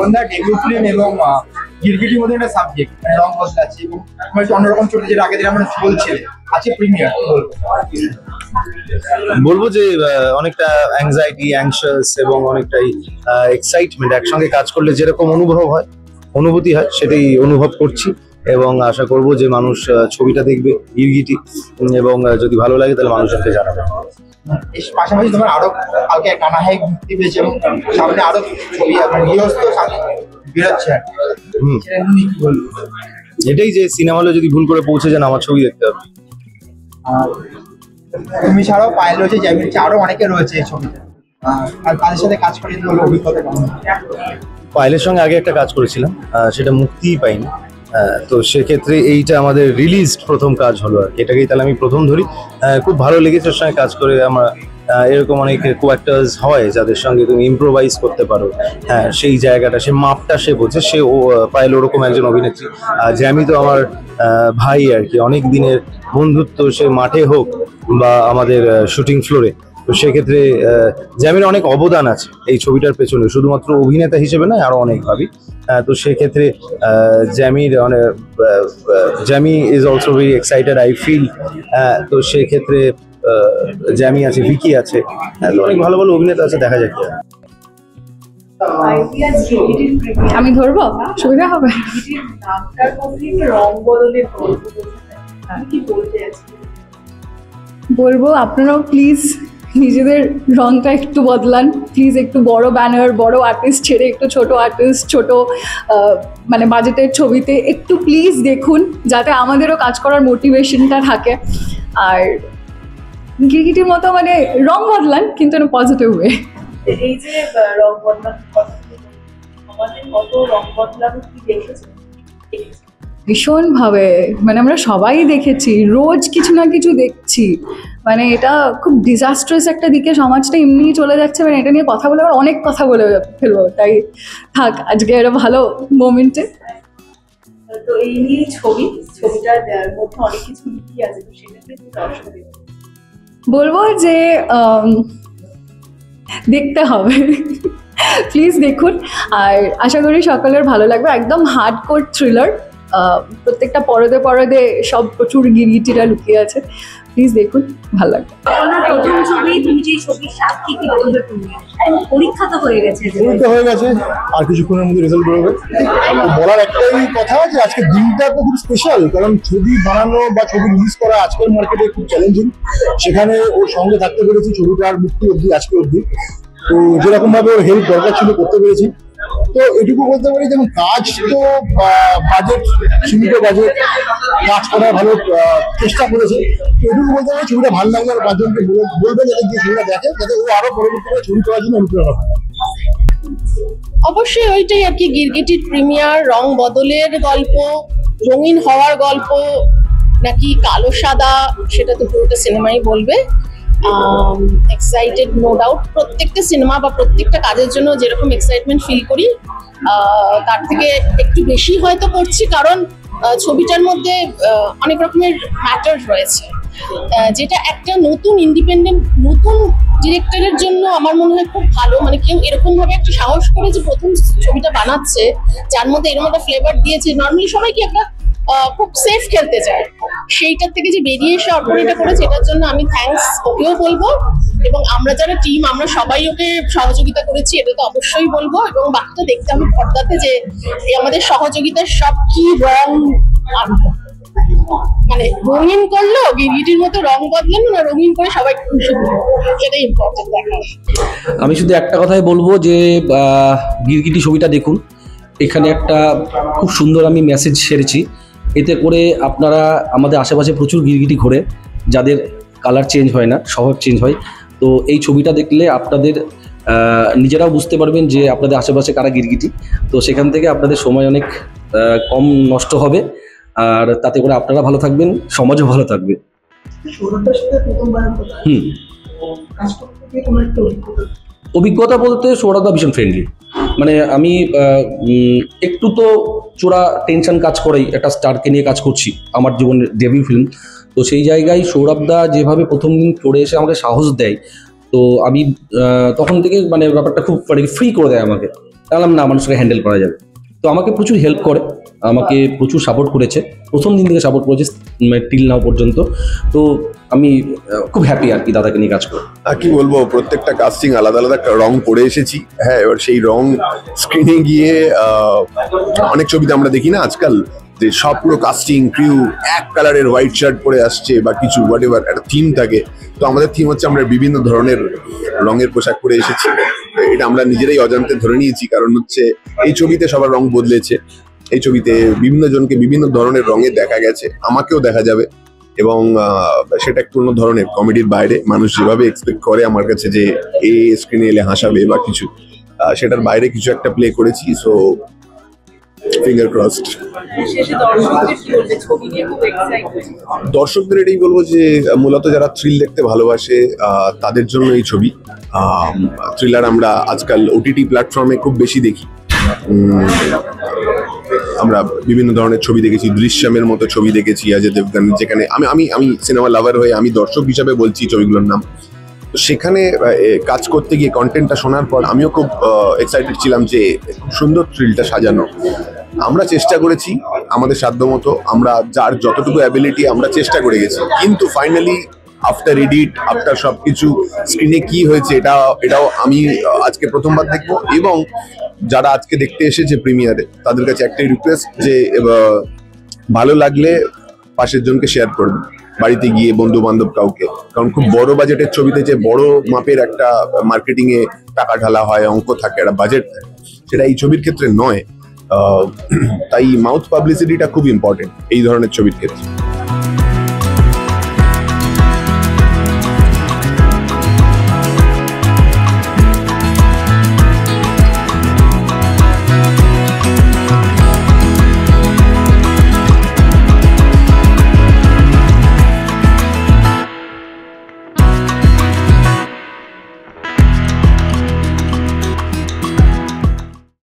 অনদা debut film এবং গিরগিটির মধ্যে একটা সাবজেক্ট রং বদলাচ্ছে এবং অন্যরকম চলছে, যেটা আগে দিন আমরা বলছি আছে প্রিমিয়ার। বলবো যে অনেকটা অ্যাংজাইটি, অ্যাংশাস এবং অনেকটাই এক্সাইটমেন্ট একসঙ্গে কাজ করলে যেরকম অনুভূতি হয় সেটাই অনুভব করছি এবং আশা করব যে মানুষ ছবিটা দেখবে গিরগিটি এবং যদি ভালো লাগে তাহলে মানুষজনকে জানাবে। পাশাপাশি তোমার আরো কালকে কানাহাই মুক্তি পেয়েছে এবং সামনে আরো ছবি গৃহস্থ বেরোচ্ছে। এটাই যে সিনেমা হলে যদি ভুল করে পৌঁছে যান আমার ছবি দেখতে হবে। তুমি ছাড়াও পায়েল রয়েছে, জ্যামিন আরো অনেকে রয়েছে এই ছবিতে, আর তাদের সাথে কাজ করে বলে অভিজ্ঞতা কেমন? পায়েলের সঙ্গে আগে একটা কাজ করেছিলাম, সেটা মুক্তিই পাইনি, তো সেক্ষেত্রে এইটা আমাদের রিলিজ প্রথম কাজ হলো আর এটাকেই তাহলে আমি প্রথম ধরি। খুব ভালো লেগেছে ওর সঙ্গে কাজ করে। আমার এরকম অনেক কোঅ্যাক্টার্স হয় যাদের সঙ্গে তুমি ইম্প্রোভাইজ করতে পারো, হ্যাঁ সেই জায়গাটা, সে মাপটা সে বোঝে, সে পায়েল ওরকম একজন অভিনেত্রী। জ্যামি তো আমার ভাই আর কি, অনেক দিনের বন্ধুত্ব, সে মাঠে হোক বা আমাদের শুটিং ফ্লোরে। তো সেক্ষেত্রে জ্যামির অনেক অবদান আছে এই ছবিটার পেছনে, শুধুমাত্র অভিনেতা হিসেবে নয়, আরো অনেকভাবেই। তো সেক্ষেত্রে Jamie is also very excited I feel. তো সেক্ষেত্রে জ্যামি আছে, ভিকি আছে, অনেক ভালো ভালো অভিনেতা আছে, দেখা যাক। আমি ধরবো, সুবিধা হবে। বলবো আপনারাও প্লিজ নিজেদের রংটা একটু বদলান, প্লিজ একটু বড় ব্যানার, বড় আর্টিস্ট ছেড়ে একটু ছোট আর্টিস্ট, ছোট মানে বাজেটের ছবিতে একটু প্লিজ দেখুন, যাতে আমাদেরও কাজ করার মোটিভেশনটা থাকে। আর গিরগিটির মতো মানে রং বদলান, কিন্তু পজিটিভ ওয়ে। এই যে রং বদলান, আমাদের কত রং বদলানো কি দেখেছেন? ভীষণভাবে, মানে আমরা সবাই দেখেছি, রোজ কিছু না কিছু দেখছি। মানে এটা খুব ডিজাস্ট্রাস একটা দিকে সমাজটা এমনিই চলে যাচ্ছে। মানে এটা নিয়ে কথা বলে আবার অনেক কথা বলে ফেলবো, তাই থাক আজকে একটা ভালো মোমেন্টে। তো এই নিয়ে ছবিটার মধ্যে অনেক কিছু লুকিয়ে আছে, তো সেটাকে বলবো যে দেখতে হবে, প্লিজ দেখুন। আর আশা করি সকলের ভালো লাগবে। একদম হার্ডকোর থ্রিলার, প্রত্যেকটা পরদে সব প্রচুর গিরগিটিরা লুকিয়ে আছে। প্লিজ দেখুন, ভালো লাগবে। প্রথম ছবি, তুমি যে ছবির সাক্ষী কি বলবে? তুমি পরীক্ষা তো হয়ে গেছে, আর কিছুক্ষণের মধ্যে রেজাল্ট বেরোবে। বলার একটাই কথা যে আজকে দিনটা তো খুব স্পেশাল, কারণ ছবি বানানো বা ছবি রিলিজ করা আজকের মার্কেটে খুব চ্যালেঞ্জিং। সেখানে ওর সঙ্গে থাকতে পেরেছি ছবিটার মুক্তি অবধি, আজকে অবধি। তো যেরকম ভাবে ওর হেল্প দরকার ছিল করতে পেরেছি। তো এটুকু বলতে পারি, যেমন কাজ তো বাজেট, সীমিত বাজেট, কাজ করার ভালো চেষ্টা করেছে। এটুকু বলতে পারি ছবিটা ভালো লাগবে, আর পাঁচজনকে বলবে যাতে গিয়ে ছবিটা দেখে, যাতে ও আরো পরবর্তীকালে ছবি করার জন্য অনুপ্রেরণা হয়। অবশ্যই ওইটাই আর কি, গিরগিটির প্রিমিয়ার, রং বদলের গল্প, রঙিন হওয়ার গল্প নাকি কালো সাদা, সেটা তো পুরোটা সিনেমাই বলবে। Excited no doubt. প্রত্যেকটা সিনেমা বা প্রত্যেকটা কাজের জন্য যেরকম এক্সাইটমেন্ট ফিল করি, তার থেকে একটু বেশি হয়তো করছি, কারণ ছবিটার মধ্যে অনেক রকমের ম্যাটার রয়েছে, যেটা একটা নতুন ইন্ডিপেন্ডেন্ট নতুন ডিরেক্টরের জন্য আমার মনে হয় খুব ভালো। মানে কেউ এরকম ভাবে একটা সাহস করে যে প্রথম ছবিটা বানাচ্ছে, যার মধ্যে এরকম একটা ফ্লেভার দিয়েছে। নর্মালি সবাই কি একটা খুব সেফ খেলতে চায়, সেইটার থেকে যে বেরিয়ে এসে অর্পণ এটা করেছে, এটার জন্য আমি থ্যাঙ্কস ওকেও বলবো, এবং আমরা যারা টিম আমরা সবাই ওকে সহযোগিতা করেছি এটা তো অবশ্যই বলবো। এবং বাকিটা দেখতে আমি পর্দাতে যে আমাদের সহযোগিতার সব কি রং, মানে রঙিন করলো, গিরগিটির মতো রং বদলানো না, রঙিন করে সবাই খুশি হলো, সেটাই ইম্পর্টেন্ট দেখা। আমি শুধু একটা কথাই বলবো যে গিরগিটি ছবিটা দেখুন। এখানে একটা খুব সুন্দর আমি মেসেজ সেরেছি, এতে করে আপনারা, আমাদের আশেপাশে প্রচুর গিরগিটি ঘোরে যাদের কালার চেঞ্জ হয় না, শহর চেঞ্জ হয়। তো এই ছবিটা দেখলে আপনাদের নিজেরাও বুঝতে পারবেন যে আপনাদের আশেপাশে কারা গিরগিটি। তো সেখান থেকে আপনাদের সময় অনেক কম নষ্ট হবে, আর তাতে করে আপনারা ভালো থাকবেন, সমাজও ভালো থাকবে। অভিজ্ঞতা বলতে সৌরভদা ভীষণ ফ্রেন্ডলি। মানে আমি একটু তো চোরা টেনশন কাজ করেই, একটা স্টারকে নিয়ে কাজ করছি, আমার জীবনের ডেবিউ ফিল্ম। তো সেই জায়গায় সৌরভদা যেভাবে প্রথম দিন ফ্লোরে এসে আমাকে সাহস দেয়, তো আমি তখন থেকে মানে ব্যাপারটা খুব ফ্রি করে দেয় আমাকে। তাহলে না মানুষকে হ্যান্ডেল করা যাবে। তো আমাকে প্রচুর হেল্প করে, আমাকে প্রচুর সাপোর্ট করেছে, প্রথম দিন থেকে সাপোর্ট করেছে টিল নাও পর্যন্ত। তো আমি খুব হ্যাপি আর কি দাদাকে নিয়ে কাজ করে। আর কি বলবো, প্রত্যেকটা কাস্টিং আলাদা আলাদা রং করে এসেছি। হ্যাঁ, এবার সেই রং স্ক্রিনে গিয়ে অনেক ছবিতে আমরা দেখি না আজকাল যে সব পুরো কাস্টিং ক্রিউ এক কালারের হোয়াইট শার্ট পরে আসছে বা কিছু হোয়াট এভার একটা থিম থাকে। তো আমাদের থিম হচ্ছে আমরা বিভিন্ন ধরনের রঙের পোশাক পরে এসেছি। এটা আমরা নিজেরাই অজান্তে ধরে নিয়েছি, কারণ হচ্ছে এই ছবিতে সবার রং বদলেছে। এই ছবিতে বিভিন্ন জনকে বিভিন্ন ধরনের রঙে দেখা গেছে, আমাকেও দেখা যাবে। এবং সেটা একটু অন্য ধরনের, কমেডির বাইরে। মানুষ যেভাবে এক্সপেক্ট করে আমার কাছে যে এই স্ক্রিনে এলে হাসাবে বা কিছু, সেটার বাইরে কিছু একটা প্লে করেছি। So finger crossed. শেষে দর্শকদের কি বলবে, ছবি নিয়ে খুব এক্সাইটেড? দর্শকদের এটাই বলবো যে মূলত যারা থ্রিল দেখতে ভালোবাসে তাদের জন্য এই ছবি। থ্রিলার আমরা আজকাল ওটিটি প্ল্যাটফর্মে খুব বেশি দেখি। আমরা বিভিন্ন ধরনের ছবি দেখেছি, দৃশ্যমের মতো ছবি দেখেছি অজয় দেবগন, যেখানে আমি আমি আমি সিনেমা লাভার হয়ে আমি দর্শক হিসাবে বলছি ছবিগুলোর নাম। তো সেখানে কাজ করতে গিয়ে কন্টেন্টটা শোনার পর আমিও খুব এক্সাইটেড ছিলাম যে খুব সুন্দর থ্রিলটা সাজানো। আমরা চেষ্টা করেছি আমাদের সাধ্যমতো, আমরা যার যতটুকু অ্যাবিলিটি আমরা চেষ্টা করে গেছি, কিন্তু ফাইনালি আফটার এডিট, আফটার সবকিছু স্ক্রিনে কি হয়েছে এটাও আমি আজকে প্রথমবার দেখবো। এবং যারা আজকে দেখতে এসেছে প্রিমিয়ারে, তাদের কাছে একটাই রিকোয়েস্ট যে ভালো লাগলে পাশের জনকে শেয়ার করবে, বাড়িতে গিয়ে বন্ধু বান্ধব কাউকে। কারণ খুব বড় বাজেটের ছবিতে যে বড় মাপের একটা মার্কেটিং এ টাকা ঢালা হয়, অঙ্ক থাকে, একটা বাজেট থাকে, সেটা এই ছবির ক্ষেত্রে নয়। তাই মাউথ পাবলিসিটিটা খুব ইম্পর্টেন্ট এই ধরনের ছবির ক্ষেত্রে।